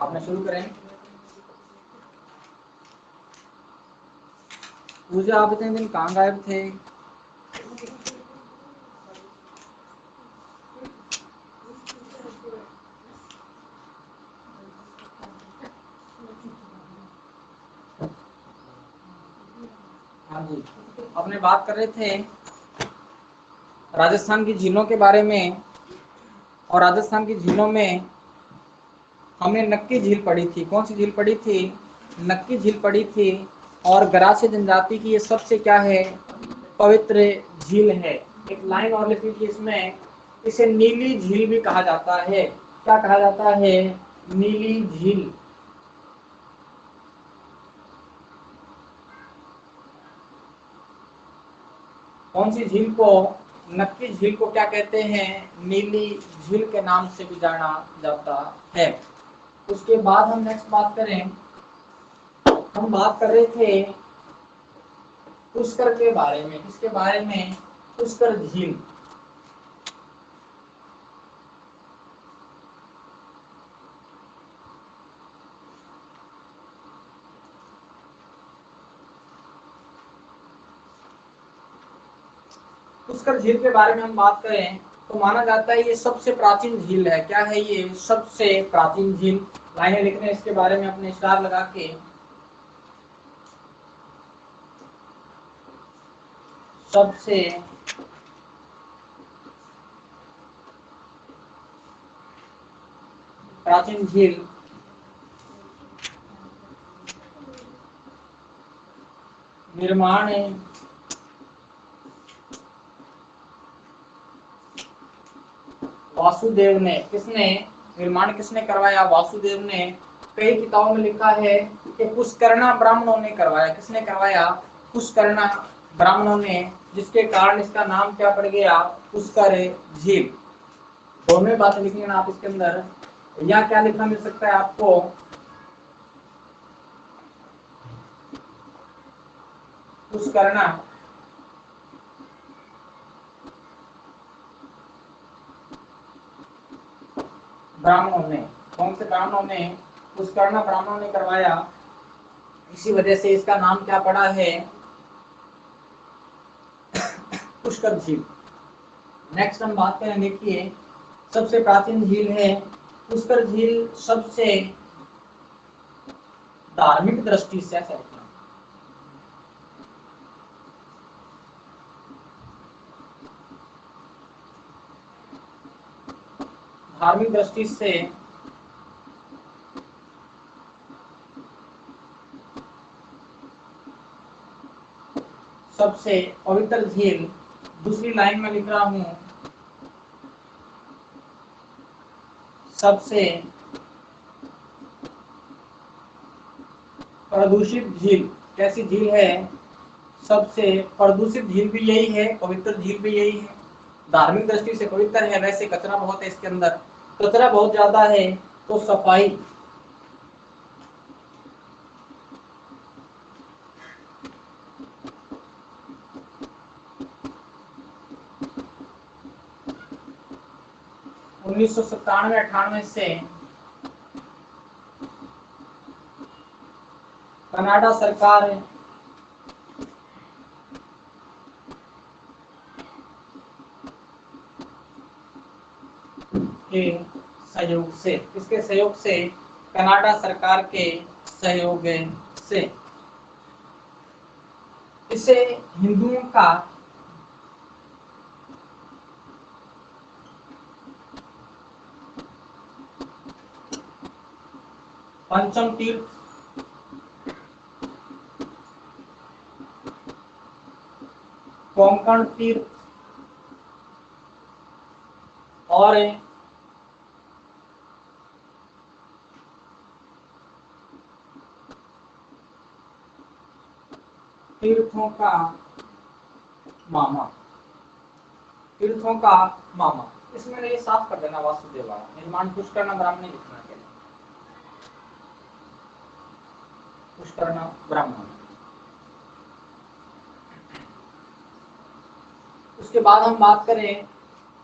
आपने शुरू करें। पूजा, आप इतने दिन कहाँ गायब थे? हाँ जी, अपने बात कर रहे थे राजस्थान की झीलों के बारे में, और राजस्थान की झीलों में हमने नक्की झील पढ़ी थी। कौन सी झील पढ़ी थी? नक्की झील पढ़ी थी। और गरासिया जनजाति की ये सबसे क्या है? पवित्र झील है। एक लाइन और लिखी थी इसमें, इसे नीली झील भी कहा जाता है। क्या कहा जाता है? नीली झील। कौन सी झील को? नक्की झील को क्या कहते हैं? नीली झील के नाम से भी जाना जाता है। उसके बाद हम नेक्स्ट बात करें, हम बात कर रहे थे पुष्कर के बारे में। किसके बारे में? पुष्कर झील। पुष्कर झील के बारे में हम बात करें तो माना जाता है ये सबसे प्राचीन झील है। क्या है ये? सबसे प्राचीन झील। लाइनें लिख रहे हैं इसके बारे में अपने स्टार लगा के। सबसे प्राचीन झील निर्माण वासुदेव ने। किसने निर्माण किसने करवाया? वासुदेव ने। कई किताबों में लिखा है कि पुष्करणा ब्राह्मणों ने करवाया। किसने करवाया? पुष्करणा ब्राह्मणों ने, जिसके कारण इसका नाम क्या पड़ गया? पुष्कर झील। दोनों बातें लिखनी है आप इसके अंदर। या क्या लिखा मिल सकता है आपको? पुष्करणा ब्राह्मणों ने। कौन से ब्राह्मणों ने? पुष्करणा ब्राह्मणों ने करवाया। इसी वजह से इसका नाम क्या पड़ा है? पुष्कर झील। नेक्स्ट हम बात करें, देखिए सबसे प्राचीन झील है पुष्कर झील। सबसे धार्मिक दृष्टि से धार्मिक दृष्टि से सबसे पवित्र झील। दूसरी लाइन में लिख रहा हूं, सबसे प्रदूषित झील। कैसी झील है? सबसे प्रदूषित झील भी यही है, पवित्र झील भी यही है। धार्मिक दृष्टि से पवित्र है, वैसे कचरा बहुत है इसके अंदर, कचरा बहुत ज्यादा है, तो सफाई उन्नीस सौ 97-98 से कनाडा सरकार के सहयोग से, किसके सहयोग से, कनाडा सरकार के सहयोग से इसे हिंदुओं का पंचम तीर्थ कोंकण तीर्थ और तीर्थों का मामा, तीर्थों का मामा। इसमें ये साफ कर देना वासुदेवा, निर्माण पुष्कर ब्राह्मण लिखना है, पुष्कर ब्राह्मण। उसके बाद हम बात करें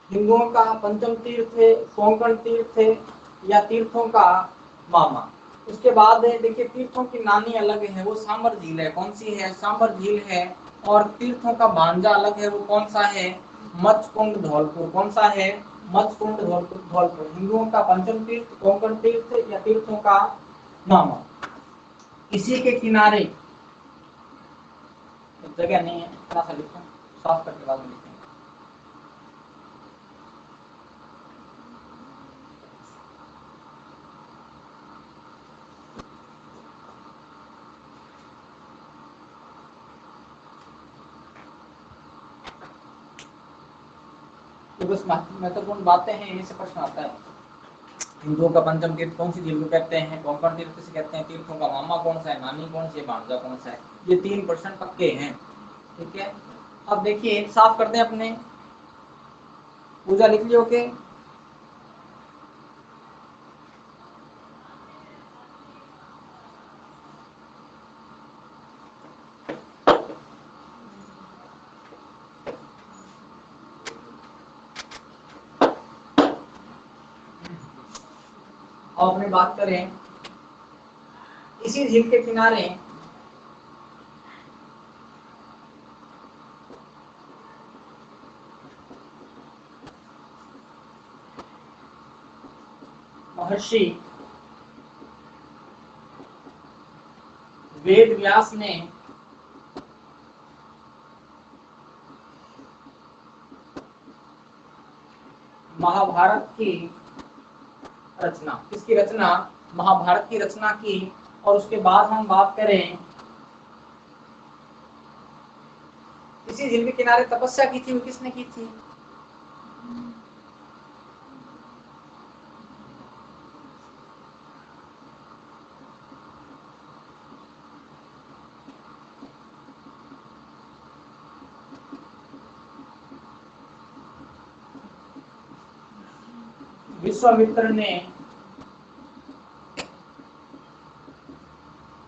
हिंदुओं का पंचम तीर्थ है कोंकण तीर्थ है या तीर्थों का मामा। उसके बाद देखिए तीर्थों की नानी अलग है, वो सांबर झील है, कौन सी है, सांबर झील है। और तीर्थों का भांजा अलग है, वो कौन सा है, मत्स्यकुंड धौलपुर, कौन सा है, मत्स्यकुंड धौलपुर। हिंदुओं का पंचम तीर्थ कोंकण तीर्थ या तीर्थों का मामा। इसी के किनारे जगह नहीं है, थोड़ा सा लिखो, साफ करके बाद में लिखेंगे। तो बस महत्वपूर्ण बातें हैं, इन्हीं से प्रश्न आता है। हिंदुओं का पंचम तीर्थ कौन सी झील को कहते हैं, कोंकण तीर्थ किसे कहते हैं, तीर्थों का मामा कौन सा है, नानी कौन सी है, भांजा कौन सा है। ये 3% पक्के हैं, ठीक है। अब देखिए साफ करते हैं अपने, पूजा लिख लियो के और अपनी बात करें इसी झील के किनारे महर्षि वेद व्यास ने महाभारत की रचना, किसकी रचना, महाभारत की रचना की। और उसके बाद हम बात करें इसी झील के किनारे तपस्या की थी, वो किसने की थी, विश्वामित्र ने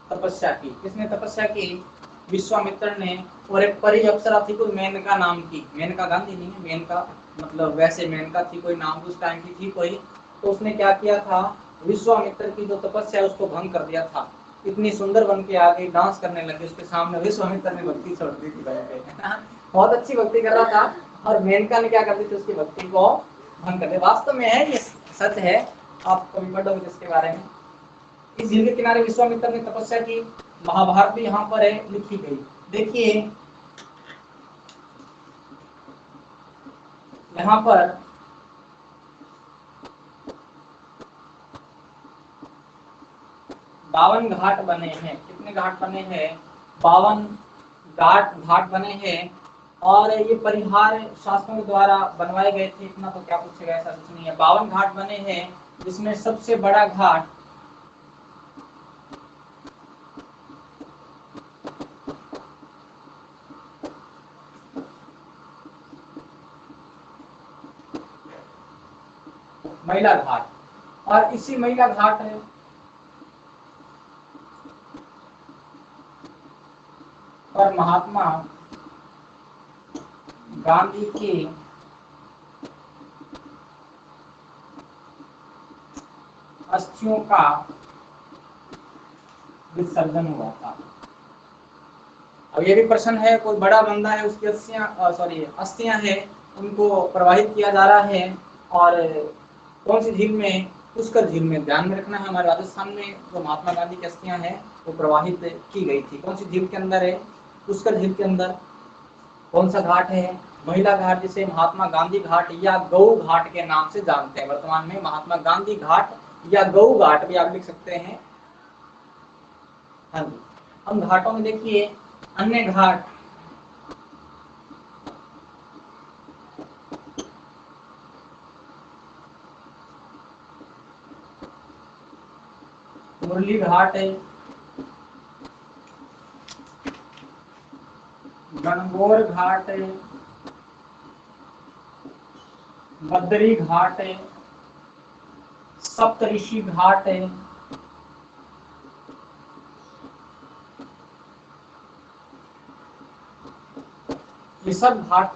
तपस्या की। किसने तपस्या की, विश्वामित्र ने। और एक परी अप्सरा थी कोई मेनका नाम की, मेनका गांधी नहीं है, मेनका मतलब वैसे मेनका थी कोई नाम, उस टाइम की थी कोई। तो उसने क्या किया था, विश्वामित्र की जो तपस्या उसको भंग कर दिया था। इतनी सुंदर बन के आ गई, डांस करने लगे उसके सामने, विश्वामित्र ने भक्ति छोड़ दी थी भाई पे। बहुत अच्छी भक्ति कर रहा था और मेनका ने क्या कर दी थी, उसकी भक्ति को भंग कर दिया। वास्तव में है ये सच है, आप कभी पढ़ोगे इसके बारे में। इस झील के किनारे विश्वामित्र ने तपस्या की, महाभारत भी यहाँ पर है लिखी गई। देखिए यहाँ पर बावन घाट बने हैं। कितने घाट बने हैं, 52 घाट बने हैं। और ये परिहार शासकों के द्वारा बनवाए गए थे, इतना तो क्या पूछेगा, ऐसा कुछ नहीं है। 52 घाट बने हैं, जिसमें सबसे बड़ा घाट महिला घाट, और इसी महिला घाट है पर महात्मा गांधी की अस्थियों का विसर्जन हुआ था। अब ये भी प्रश्न है, कोई बड़ा बंदा है, उसकी अस्थियां हैं, उनको प्रवाहित किया जा रहा है, और कौन सी झील में? पुष्कर झील में। ध्यान में रखना है, हमारे राजस्थान में जो महात्मा गांधी की अस्थियां हैं वो प्रवाहित की गई थी। कौन सी झील के अंदर है? पुष्कर झील के अंदर। कौन सा घाट है? महिला घाट, जिसे महात्मा गांधी घाट या गौ घाट के नाम से जानते हैं। वर्तमान में महात्मा गांधी घाट या गौ घाट भी आप लिख सकते हैं। हाँ जी। हम घाटों में देखिए, अन्य घाट, मुरली घाट है, गणगौर घाट है, बद्री घाट है, सप्तऋषि घाट है, ये सब घाट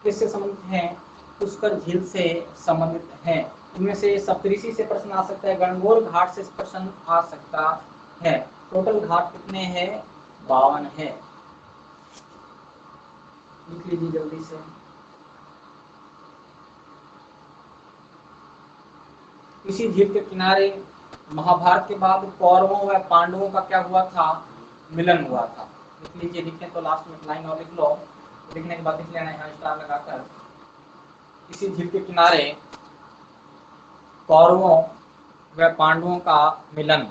किससे संबंधित हैं? पुष्कर झील से संबंधित हैं। इनमें से सप्तऋषि से प्रश्न आ सकता है, गणगौर घाट से प्रश्न आ सकता है। टोटल घाट कितने हैं? 52 है। लिख लीजिए जल्दी से। इसी झील के किनारे महाभारत के बाद कौरवों व पांडवों का क्या हुआ था? मिलन हुआ था। लिख लीजिए, लिखें तो लास्ट में लाइन और लिख लो, लिखने के बाद लिख लेना यहाँ स्टार लगाकर। इसी झील के किनारे कौरवों व पांडवों का मिलन।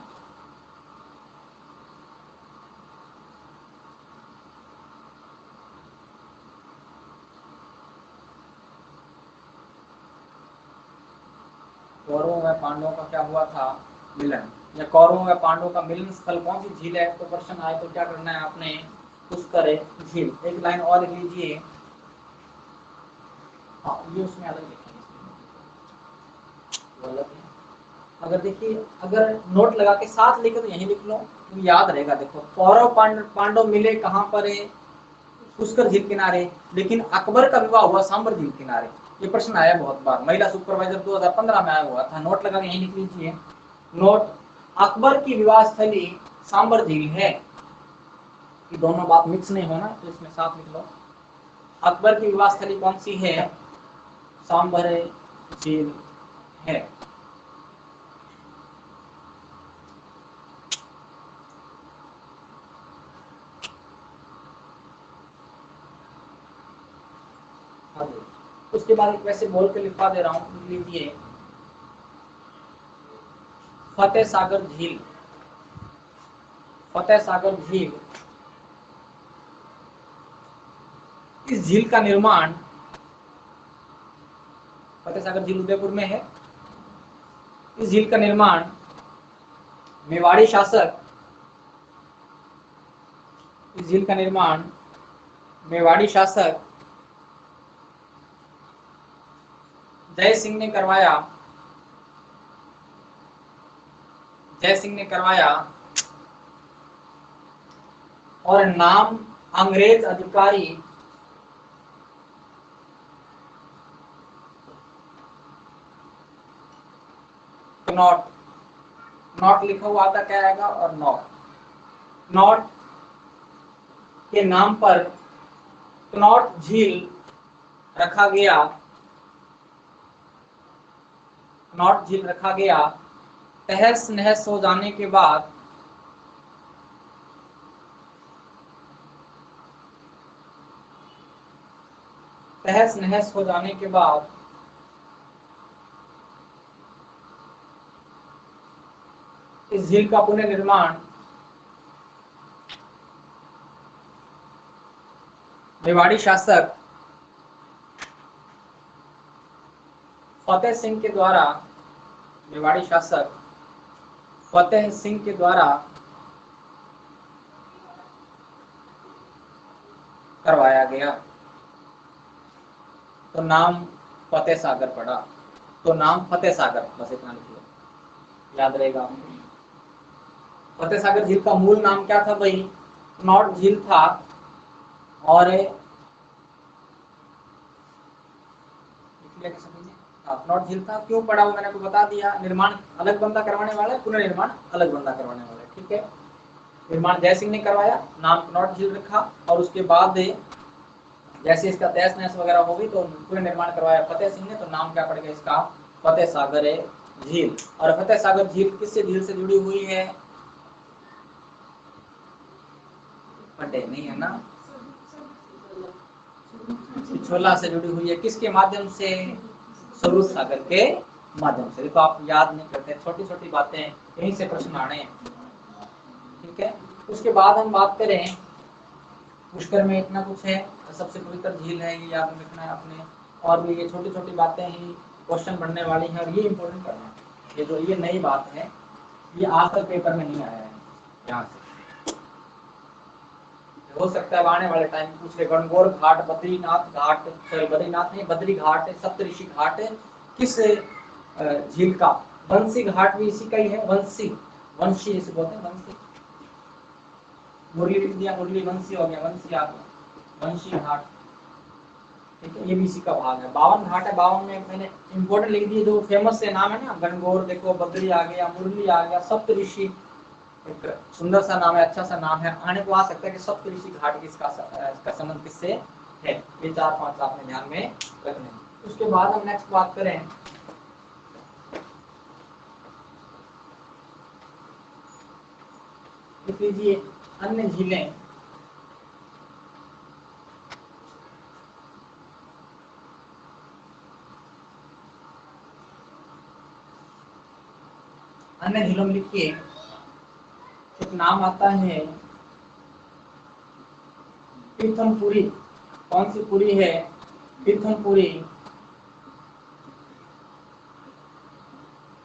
कौरवों व पांडवों का क्या हुआ था? मिलन। या कौरवों व पांडवों का मिलन स्थल कौन सी झील है? तो प्रश्न आए तो क्या करना है आपने? पुष्कर झील। एक लाइन और लिख लीजिए। हाँ, ये उसमें अलग लिखेंगे, अलग है। अगर देखिए, अगर नोट लगा के साथ लिखे तो यहीं लिख लो, तो याद रहेगा। देखो, कौरव पांडव मिले कहाँ पर है? पुष्कर झील किनारे। लेकिन अकबर का विवाह हुआ सांबर झील किनारे। ये प्रश्न आया बहुत बार, महिला सुपरवाइजर 2015 में आया हुआ था। नोट लगा के यहीं लिख लीजिए। नोट, अकबर की विवाह स्थली सांबर झील है। ये दोनों बात मिक्स नहीं होना, तो इसमें साथ लिख लो। अकबर की विवाह स्थली कौन सी है? सांबर झील है। उसके बाद वैसे बोल के लिखवा दे रहा हूँ, लिख लीजिए। फतेह सागर झील। फतेह सागर झील, इस झील का निर्माण, फतेह सागर झील उदयपुर में है। इस झील का निर्माण मेवाड़ी शासक, इस झील का निर्माण मेवाड़ी शासक जय सिंह ने करवाया। जय सिंह ने करवाया, और नाम अंग्रेज अधिकारी नॉट, नॉट लिखा हुआ आता क्या आएगा? और नॉट, नॉट के नाम पर कनॉट झील रखा गया। कनॉट झील रखा गया। तहस नहस हो जाने के बाद तहस नहस हो जाने के बाद इस झील का पुनर्निर्माण मेवाड़ी शासक फतेह सिंह के द्वारा, मेवाड़ी शासक फतेह सिंह के द्वारा करवाया गया। तो नाम फतेह सागर पड़ा। तो नाम फतेह सागर, बस इतना लिख लो, याद रहेगा आपको। फतेह सागर झील का मूल नाम क्या था भाई? कनॉट झील था। और कनॉट झील था, क्यों पड़ा वो मैंने आपको बता दिया। निर्माण अलग बंदा करवाने वाला है, पुनर्निर्माण अलग बंदा करवाने वाला है, ठीक है। निर्माण जय सिंह ने करवाया, नाम कनॉट झील रखा, और उसके बाद जैसे इसका तहस नहस वगैरह हो गई तो पुनर्निर्माण करवाया फतेह सिंह ने, तो नाम क्या पड़ गया इसका? फतेह सागर झील। और फतेह सागर झील किससे झील से जुड़ी हुई है? पटे नहीं है ना, पिछोला से जुड़ी हुई है। किसके माध्यम से? स्वरूप सागर के माध्यम से। तो आप याद नहीं करते, छोटी छोटी बातें यहीं से प्रश्न आने हैं, ठीक है। उसके बाद हम बात करें, पुष्कर में इतना कुछ है, सबसे पवित्र झील है, ये याद रखना है आपने। और भी ये छोटी छोटी बातें ही क्वेश्चन बनने वाली हैं, और ये इंपॉर्टेंट करना है। ये जो ये नई बात है, ये आज तक पेपर में नहीं आया है यहाँ से। हो सकता है आने वाले टाइम पूछ ले, गणगौर घाट, बद्रीनाथ घाट, सॉरी बद्रीनाथ नहीं, बद्री घाट, सप्तऋषि घाट किस झील का? वंशी घाट भी इसी का ही है, वंशी, वंशी इसे बोलते हैं, वंशी। मुरली लिख दिया, मुरली वंशी हो गया, वंशी आ गया, वंशी घाट, ठीक है। ये भी इसी का भाग है। 52 घाट है, 52 में मैंने इंपोर्टेंट लिख दिए जो फेमस से नाम है ना, गणगौर देखो, बद्री आ गया, मुरली आ गया, सप्तऋषि, एक सुंदर सा नाम है, अच्छा सा नाम है, आने को आ सकता है कि सप्तऋषि घाट किसका संबंध किससे है। ये 4-5 आपने ध्यान में रखने। उसके बाद हम नेक्स्ट बात करें, लिख लीजिए अन्य झीलें। अन्य झीलों में लिखिए, एक नाम आता है पीथमपुरी। कौन सी पुरी है? पीथमपुरी,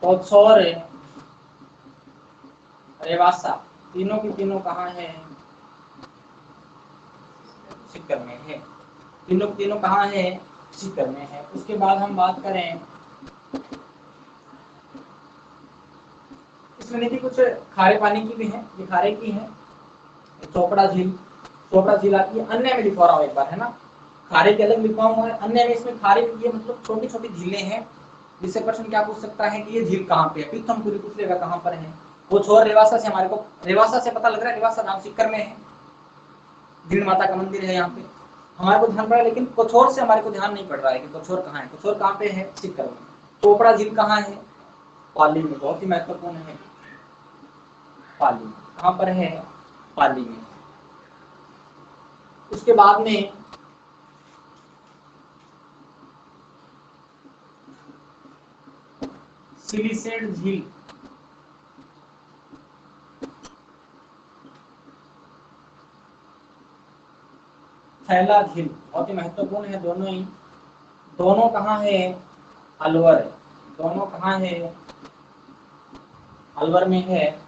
कोथौर, रेवासा। तीनों की तीनों कहाँ है? सीकर में है। तीनों की तीनों कहाँ है? सीकर में है। उसके बाद हम बात करें, इसमें देखिए कुछ खारे पानी की भी है, ये खारे की है। चोपड़ा झील, चोपड़ा झील आती है। अन्य में लिखवा रहा हूँ एक बार, है ना, खारे के अलग लिखवाऊंगा, अन्य में इसमें खारे की है, मतलब छोटी छोटी झीलें हैं। जिससे प्रश्न क्या पूछ सकता है कि ये झील कहाँ पे है? पीथमपुरी पूछ लेगा कहाँ पर है। वो छोर रेवासा से, हमारे को रेवासा से पता लग रहा है, रेवासा नाम सीकर में है, दीन माता का मंदिर है यहाँ पे, हमारे को ध्यान पड़ा। लेकिन कोछोर से हमारे को ध्यान नहीं पड़ रहा है कि कोछोर कहाँ है। कोछोर कहाँ पे है? सीकर में। चोपड़ा झील कहाँ है? पाली में, बहुत ही महत्वपूर्ण है, पाली में। कहाँ पर है? पाली में। उसके बाद में सिलीसेड झील, थैला झील, बहुत ही महत्वपूर्ण है दोनों ही। दोनों कहाँ है? अलवर है। दोनों कहाँ है? अलवर में है।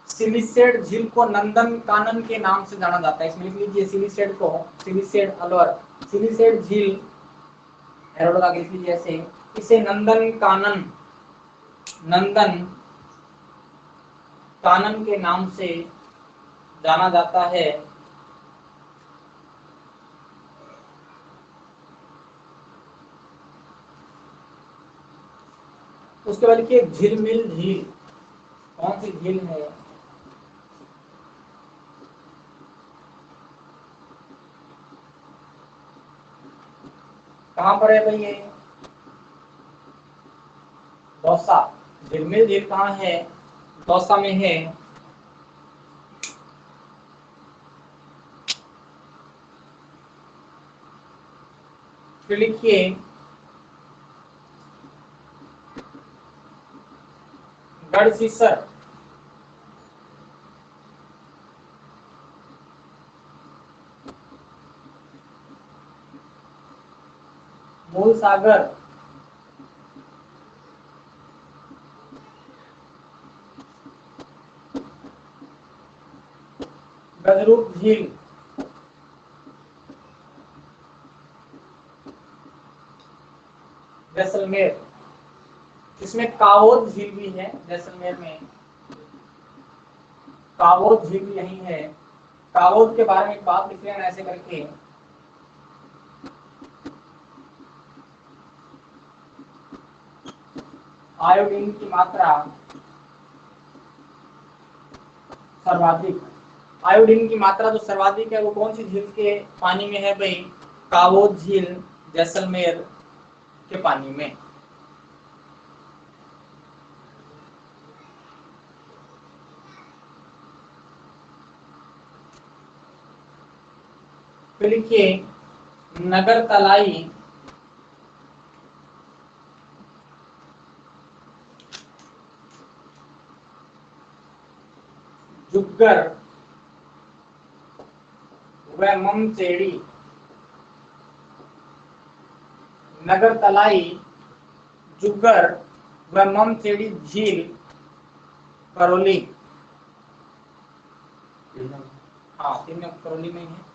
सिलीसेड झील को नंदन कानन के नाम से जाना जाता है। इसमें लिख लीजिए सिलीसेड को, सिलीसेड अलवर, सिलीसेड झील एरो लगा के लिख लीजिए ऐसे, इसे नंदन कानन, नंदन कानन के नाम से जाना जाता है। उसके बाद लिखिए झिलमिल झील। कौन सी झील है? कहाँ पर है भाई ये? दौसा। झिलमिल झील कहाँ है? दौसा में है। फिर लिखिए गढ़सीसर। मूल सागर, गजरूप झील, जैसलमेर, इसमें कावोद झील भी है। जैसलमेर में कावोद झील भी यही है। कावोद के बारे में एक बात लिख लेना ऐसे करके, आयोडीन की मात्रा सर्वाधिक, आयोडीन की मात्रा जो सर्वाधिक है वो कौन सी झील के पानी में है भाई? कावोद झील जैसलमेर के पानी में। फिर लिखिए नगर तलाई जुग्गर व ममचेड़ी, नगर तलाई जुग्गर व ममचेड़ी झील करौली। हाँ, तीनों करौली में ही है।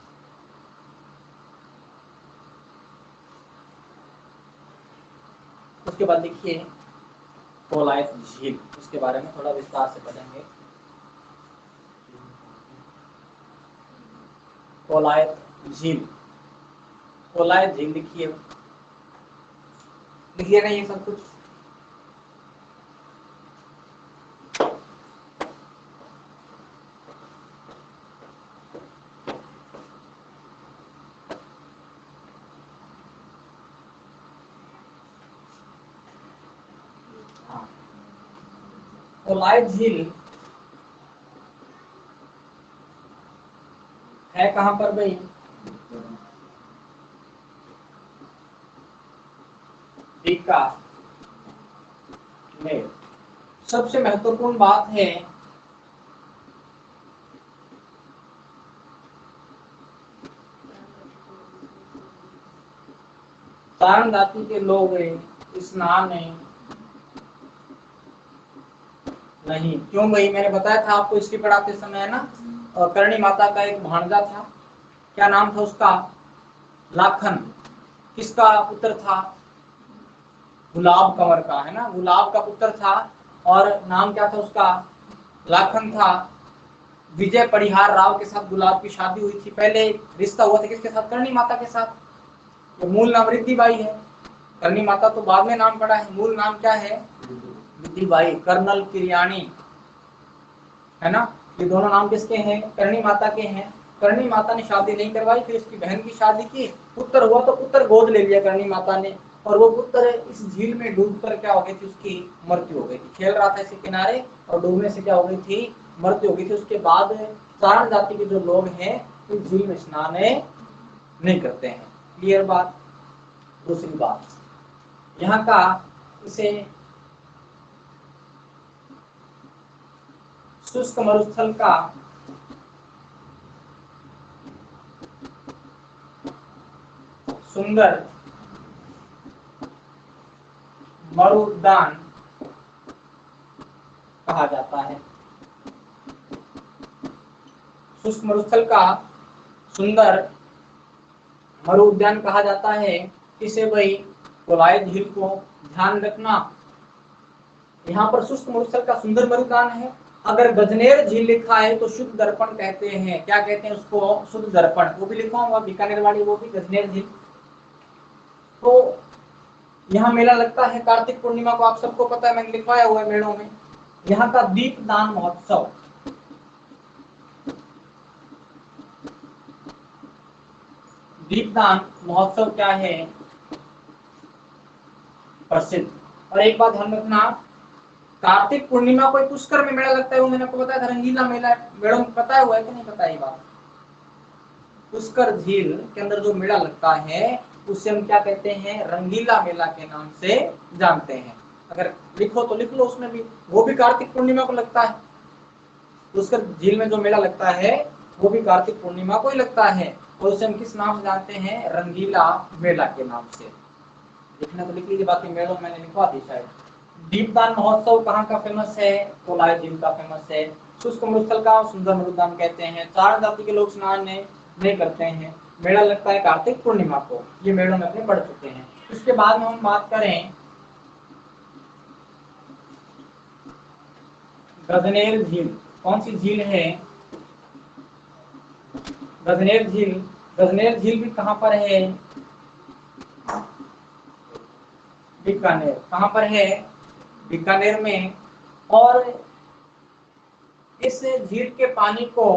उसके बाद देखिए कोलायत झील, उसके बारे में थोड़ा विस्तार से पढ़ेंगे। कोलायत झील, कोलायत झील लिखिए, लिखिए ना ये सब कुछ। कोलायत झील है कहां पर भाई? बीका में। सबसे महत्वपूर्ण बात है सारण जाति के लोग स्नान नहीं। क्यों भाई? मैंने बताया था आपको इसकी पढ़ाते समय, है ना, करणी माता का एक भांजा था, क्या नाम था उसका? लाखन। किसका पुत्र था? गुलाब कंवर का, है ना, गुलाब का पुत्र था। और नाम क्या था उसका? लाखन था। विजय परिहार राव के साथ गुलाब की शादी हुई थी। पहले रिश्ता हुआ था किसके साथ? करणी माता के साथ। तो मूल नाम रिद्धि बाई है, करणी माता तो बाद में नाम पड़ा है। मूल नाम क्या है? रिद्धि बाई। कर्नल किरियानी, है ना, ये दोनों नाम किसके हैं? करणी माता के हैं। करणी माता ने शादी नहीं करवाई, फिर उसकी बहन की शादी की, पुत्र हुआ तो पुत्र गोद ले लिया करणी माता ने, और वो पुत्र इस झील में डूबकर क्या हो गई थी? उसकी मृत्यु हो गई थी। खेल रहा था इसी किनारे और डूबने से क्या हो गई थी? मृत्यु हो गई थी। उसके बाद सारण जाति के जो लोग हैं इस झील में स्नान नहीं करते हैं। क्लियर बात? दूसरी बात, यहाँ का इसे शुष्क मरुस्थल का सुंदर मरुउद्यान कहा जाता है। शुष्क मरुस्थल का सुंदर मरुउद्यान कहा जाता है। इसे भाई कोलायत झील को ध्यान रखना। यहाँ पर शुष्क मरुस्थल का सुंदर मरुउद्यान है। अगर गजनेर झील लिखा है तो शुद्ध दर्पण कहते हैं। क्या कहते हैं उसको? शुद्ध दर्पण। वो भी लिखा हुआ बीकानेर वाली, वो भी गजनेर झील। तो यहाँ मेला लगता है कार्तिक पूर्णिमा को, आप सबको पता है, मैंने लिखवाया हुआ है मेलों में। यहाँ का दीपदान महोत्सव, दीपदान महोत्सव क्या है? प्रसिद्ध। और एक बात ध्यान रखना, कार्तिक पूर्णिमा को पुष्कर में मेला लगता है, वो मैंने आपको बताया था, रंगीला मेला। मेलों में पता हुआ है कि नहीं पता ये बात? पुष्कर झील के अंदर जो मेला लगता है उसे हम क्या कहते हैं? रंगीला मेला के नाम से जानते हैं। अगर लिखो तो लिख लो उसमें भी, वो भी कार्तिक पूर्णिमा को लगता है। पुष्कर झील में जो मेला लगता है वो भी कार्तिक पूर्णिमा को ही लगता है, और उसे हम किस नाम से जानते हैं? रंगीला मेला के नाम से। लिखना तो लिख लीजिए, बाकी मेलों में मैंने लिखवा दी शायद। दीपदान महोत्सव कहाँ का फेमस है? कोलायत झील का फेमस है। शुष्क मरुस्थल का सुंदर मरुउद्यान कहते हैं। सारण जाति के लोग स्नान नहीं करते हैं। मेला लगता है कार्तिक पूर्णिमा को, ये मेलों में अपने पढ़ चुके हैं। उसके बाद में हम बात करें गजनेर झील। कौन सी झील है? गजनेर झील। गजनेर झील भी कहाँ पर है? बीकानेर। कहाँ पर है? बीकानेर में। और इस झील के पानी को,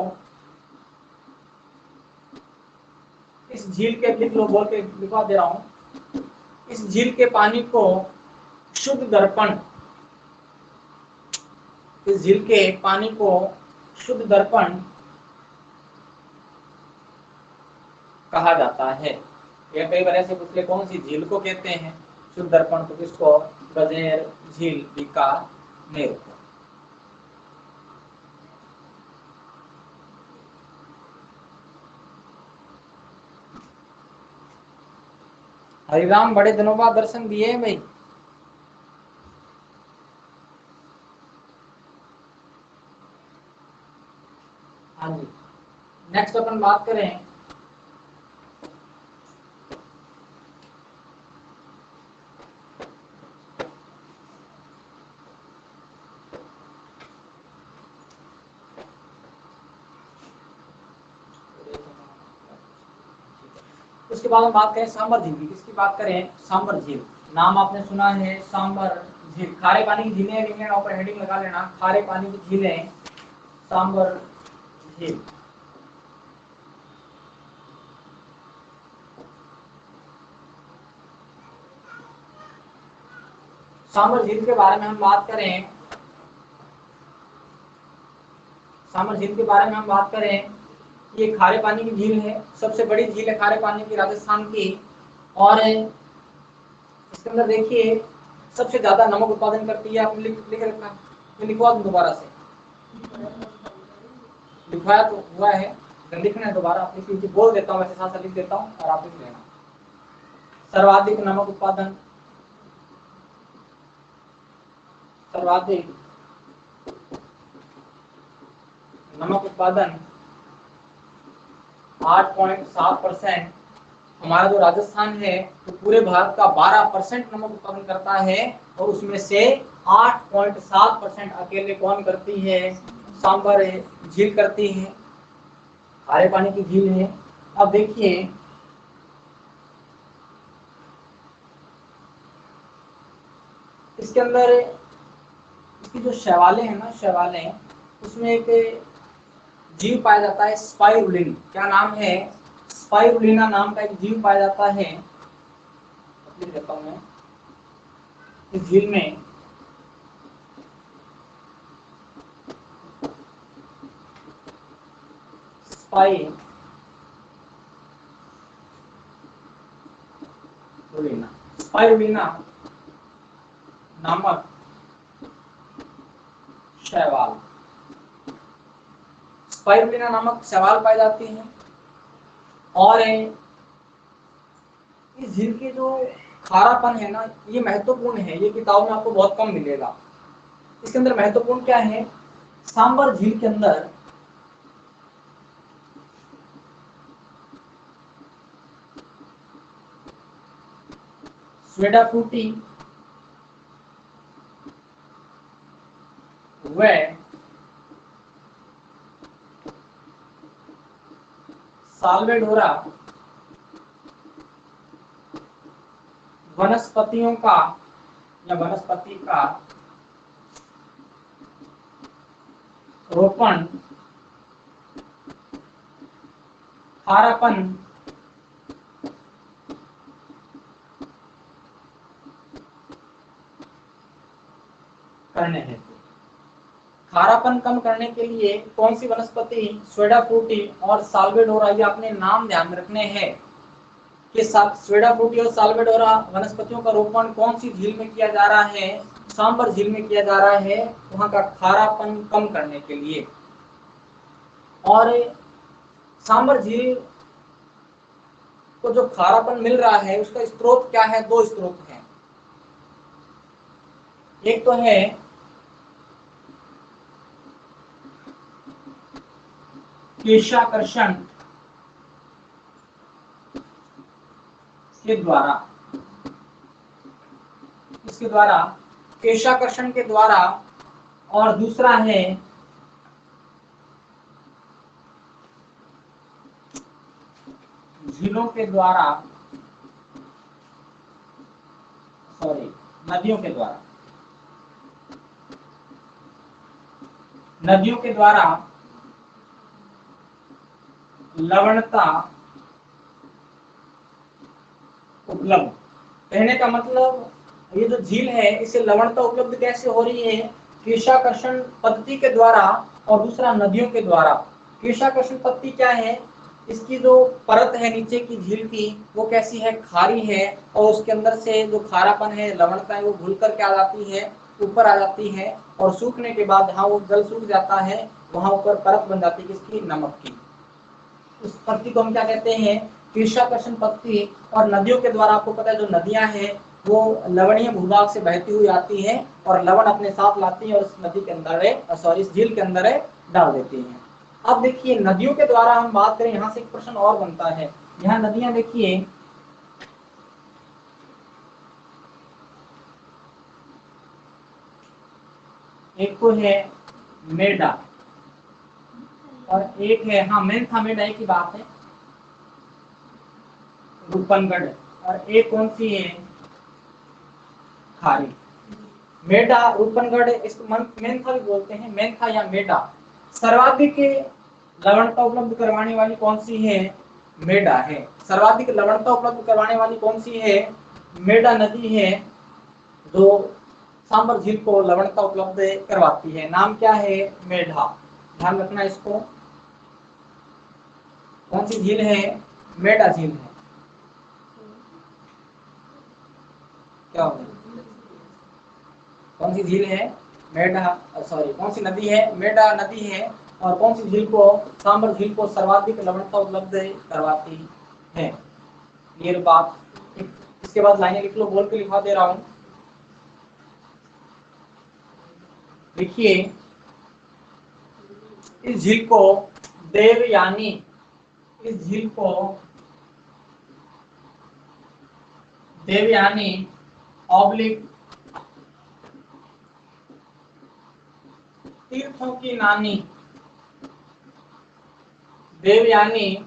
इस झील के, लिख लो, बोल के लिखवा दे रहा हूं, इस झील के पानी को शुद्ध दर्पण, इस झील के पानी को शुद्ध दर्पण कहा जाता है। यह कई बार ऐसे पूछ ले कौन सी झील को कहते हैं शुद्ध दर्पण, तो किसको? गजनेर झील, बीकानेर को। हरिराम, बड़े दिनों बाद दर्शन दिए हैं भाई। हाँ जी। नेक्स्ट अपन बात करें उसके बाद हम बात करें सांबर झील की। किसकी बात करें? सांबर झील। नाम आपने सुना है, सांबर झील। खारे पानी की झीलें लिखने का, ऊपर हेडिंग लगा लेना, खारे पानी की झीलें, सांबर झील। सांबर झील के बारे में हम बात करें, सांबर झील के बारे में हम बात करें, ये खारे पानी की झील है, सबसे बड़ी झील है खारे पानी की राजस्थान की। और इसके अंदर देखिए सबसे ज्यादा नमक उत्पादन करती है। आपने लिख रखा, मैं लिखवा दूं दोबारा से? लिखवाया तो हुआ है, अगर लिखना है दोबारा आप लिख लीजिए। बोल देता हूँ, वैसे साथ साथ लिख देता हूँ और आप लिख लेना। सर्वाधिक नमक उत्पादन, सर्वाधिक नमक उत्पादन 8.7%। हमारा जो राजस्थान है तो पूरे भारत का 12% नमक उत्पादन करता है, और उसमें से 8.7% अकेले कौन करती है? सांबर झील करती है, खारे पानी की झील है। अब देखिए इसके अंदर, इसकी जो शैवालें हैं ना, शैवालें, उसमें एक जीव पाया जाता है स्पाइरुलिन। क्या नाम है? स्पाइरुलिना नाम का एक जीव पाया जाता है। लिख देता हूं मैं, इस झील में स्पाइरुलिना, स्पाइरुलिना नामक शैवाल, स्पाइरुलिना नामक शैवाल पाई जाती हैं। और इस झील के जो खारापन है ना, ये महत्वपूर्ण है, ये किताब में आपको बहुत कम मिलेगा। इसके अंदर महत्वपूर्ण क्या है? सांबर झील के अंदर स्वेडा फ्रूटी व साल्वेडोरा वनस्पतियों का या वनस्पति का रोपण खारापन करने हेतु, खारापन कम करने के लिए कौन सी वनस्पति, स्वेडा फ्रूटी और साल्वेडोरा, ये अपने नाम ध्यान में रखने हैं कि स्वेडा फ्रूटी और साल्वेडोरा वनस्पतियों का रोपण कौन सी झील में किया जा रहा है? सांबर झील में किया जा रहा है, वहां का खारापन कम करने के लिए। और सांबर झील को जो खारापन मिल रहा है उसका स्रोत क्या है? दो स्रोत हैं। एक तो है केशाकर्षण के द्वारा, किसके द्वारा, केशाकर्षण के द्वारा, और दूसरा है झीलों के द्वारा, सॉरी नदियों के द्वारा, नदियों के द्वारा लवणता उपलब्ध। कहने का मतलब ये जो झील है इसे लवणता उपलब्ध कैसे हो रही है, केशाकर्षण पद्धति के द्वारा और दूसरा नदियों के द्वारा। केशाकर्षण पद्धति क्या है, इसकी जो परत है नीचे की झील की वो कैसी है, खारी है, और उसके अंदर से जो खारापन है, लवणता है, वो घुल कर के आ जाती है, ऊपर आ जाती है, और सूखने के बाद जहाँ वो जल सूख जाता है वहां ऊपर परत बन जाती है किसकी, नमक की। उस पद्धति को हम क्या कहते हैं, केशाकर्षण पद्धति। और नदियों के द्वारा आपको पता है जो नदियां हैं वो लवणीय भूभाग से बहती हुई आती हैं और लवण अपने साथ लाती हैं और इस नदी के अंदर सॉरी इस झील के अंदर डाल देती हैं। अब देखिए नदियों के द्वारा हम बात करें, यहाँ से एक प्रश्न और बनता है। यहाँ नदियां देखिए, एक तो है मेडा और एक है, हाँ मेंथा मेडा एक ही बात है, रूपनगढ़, और एक कौन सी है, खारी। मेडा, रूपनगढ़, इसको मेंथा भी बोलते हैं, मेंथा या मेडा। सर्वाधिक लवणता उपलब्ध करवाने वाली कौन सी है, मेडा है। सर्वाधिक लवणता उपलब्ध करवाने वाली कौन सी है, मेडा नदी है, जो सांबर झील को लवणता उपलब्ध करवाती है। नाम क्या है, मेढा। ध्यान रखना इसको। कौन सी झील है, मेडा झील है। क्या होगा, कौन सी झील है, मेढा, सॉरी कौन सी नदी है, मेढा नदी है। और कौन सी झील को, सांबर झील को सर्वाधिक लवणता उपलब्ध करवाती है। ये बात। इसके बाद लाइनें लिख लो, बोल के लिखा दे रहा हूं। देखिए इस झील को देवयानी, इस झील को देवयानी ऑब्लिक तीर्थों की नानी, देवयानी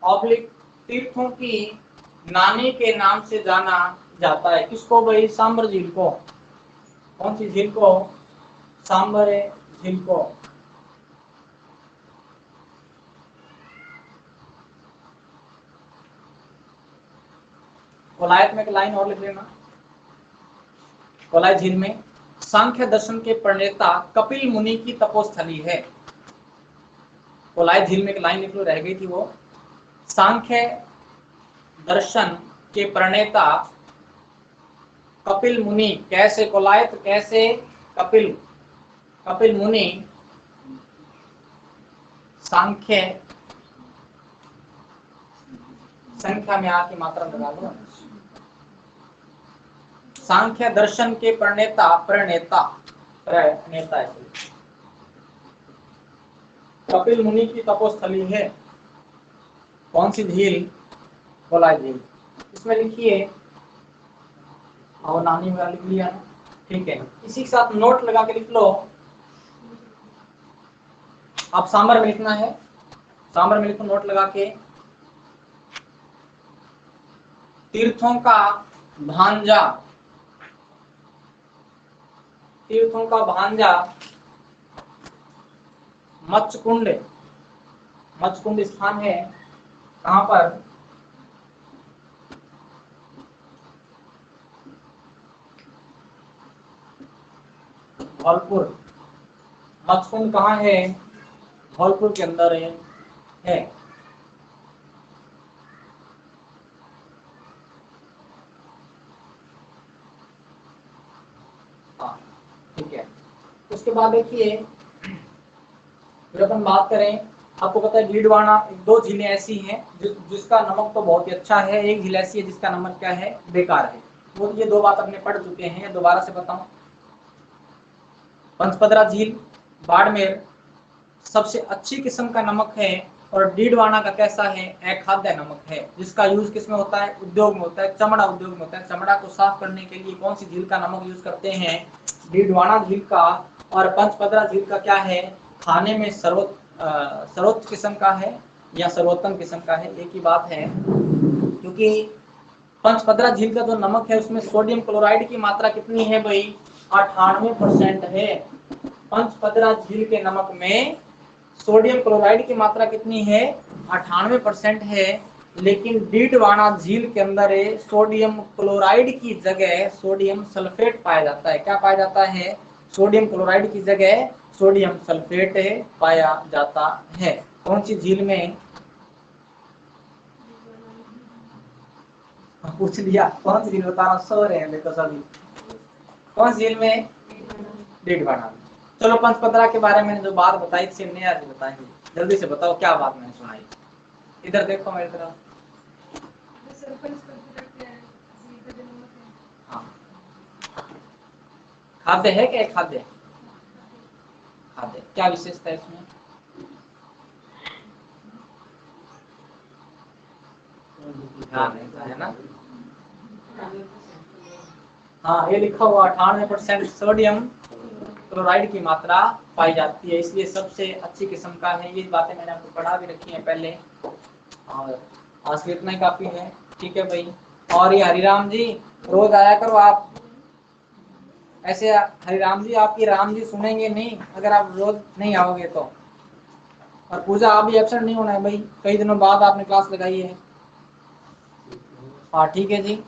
ऑब्लिक तीर्थों की नानी के नाम से जाना जाता है। किसको भाई, सांबर झील को। कौन सी झील को, सांबर झील को। कोलायत में एक लाइन और लिख लेना। कोलायत झील में सांख्य दर्शन के प्रणेता कपिल मुनि की तपोस्थली है। कोलायत झील में एक लाइन लिख लो, रह गई थी वो। सांख्य दर्शन के प्रणेता कपिल मुनि, कैसे कोलायत, कैसे कपिल, कपिल मुनि सांख्य, संख्या में आ की मात्रा लगा लो, सांख्य दर्शन के प्रणेता, प्रणेता प्रणेता कपिल मुनि की तपोस्थली है। कौन सी झील, कोलायत झील। इसमें लिखिए, और नानी वगैरह लिख लिया, ठीक है। इसी के साथ नोट लगा के लिख लो। आप सांबर में लिखना है, सांबर में लिखो नोट लगा के, तीर्थों का भांजा, तीर्थों का भांजा मत्स्यकुंड, मत्स्यकुंड स्थान है कहां पर, धौलपुर। मत्स्यकुंड कहाँ है, धौलपुर के अंदर है। हाँ ठीक है। उसके बाद देखिए फिर अपन बात करें, आपको पता है भीड़वाना, दो झीलें ऐसी हैं जिसका नमक तो बहुत ही अच्छा है, एक झील ऐसी है जिसका नमक क्या है, बेकार है। वो ये दो बात अपने पढ़ चुके हैं, दोबारा से बताऊं। पंचपदरा झील बाड़मेर, सबसे अच्छी किस्म का नमक है और डीडवाना का कैसा है, अखाद्य नमक है, जिसका यूज किसमें होता है, उद्योग में होता है, चमड़ा उद्योग में होता है। चमड़ा को साफ करने के लिए कौन सी झील का नमक यूज करते हैं, डीडवाना झील का। और पंचपदरा झील का क्या है, खाने में सर्वोच्च किस्म का है या सर्वोत्तम किस्म का है, एक ही बात है। क्योंकि पंचपदरा झील का जो नमक है उसमें सोडियम क्लोराइड की मात्रा कितनी है भाई, 98% है। पंचपदरा झील के नमक में सोडियम क्लोराइड की मात्रा कितनी है, 98% है। लेकिन डीडवाना झील के अंदर सोडियम क्लोराइड की जगह सोडियम सल्फेट पाया जाता है। क्या पाया जाता है, सोडियम क्लोराइड की जगह सोडियम सल्फेट पाया जाता है। कौन सी झील में, पूछ लिया कौन सी झील, बताना सो रहे हैं देखो सभी, कौन सी झील में, डीडवाना में। चलो पंचपदरा के बारे में जो बात बताई थी नया जी बताएंगे, जल्दी से बताओ क्या बात मैंने सुनाई। इधर देखो मेरी तरफ। हाँ, खाद्य है क्या, खाद्य, खाद्य क्या विशेषता है इसमें, ध्यान रहता है ना। हाँ ये लिखा हुआ 98% सोडियम क्लोराइड की मात्रा पाई जाती है, इसलिए सबसे अच्छी किस्म का है। ये बातें मैंने आपको पढ़ा भी रखी हैं पहले, और आज के इतना ही काफी है। ठीक है भाई। और ये हरिराम जी रोज आया करो आप, ऐसे हरिराम जी आपकी राम जी सुनेंगे नहीं अगर आप रोज नहीं आओगे तो। और पूजा आप भी एब्सेंट नहीं होना है भाई, कई दिनों बाद आपने क्लास लगाई है। हाँ ठीक है जी।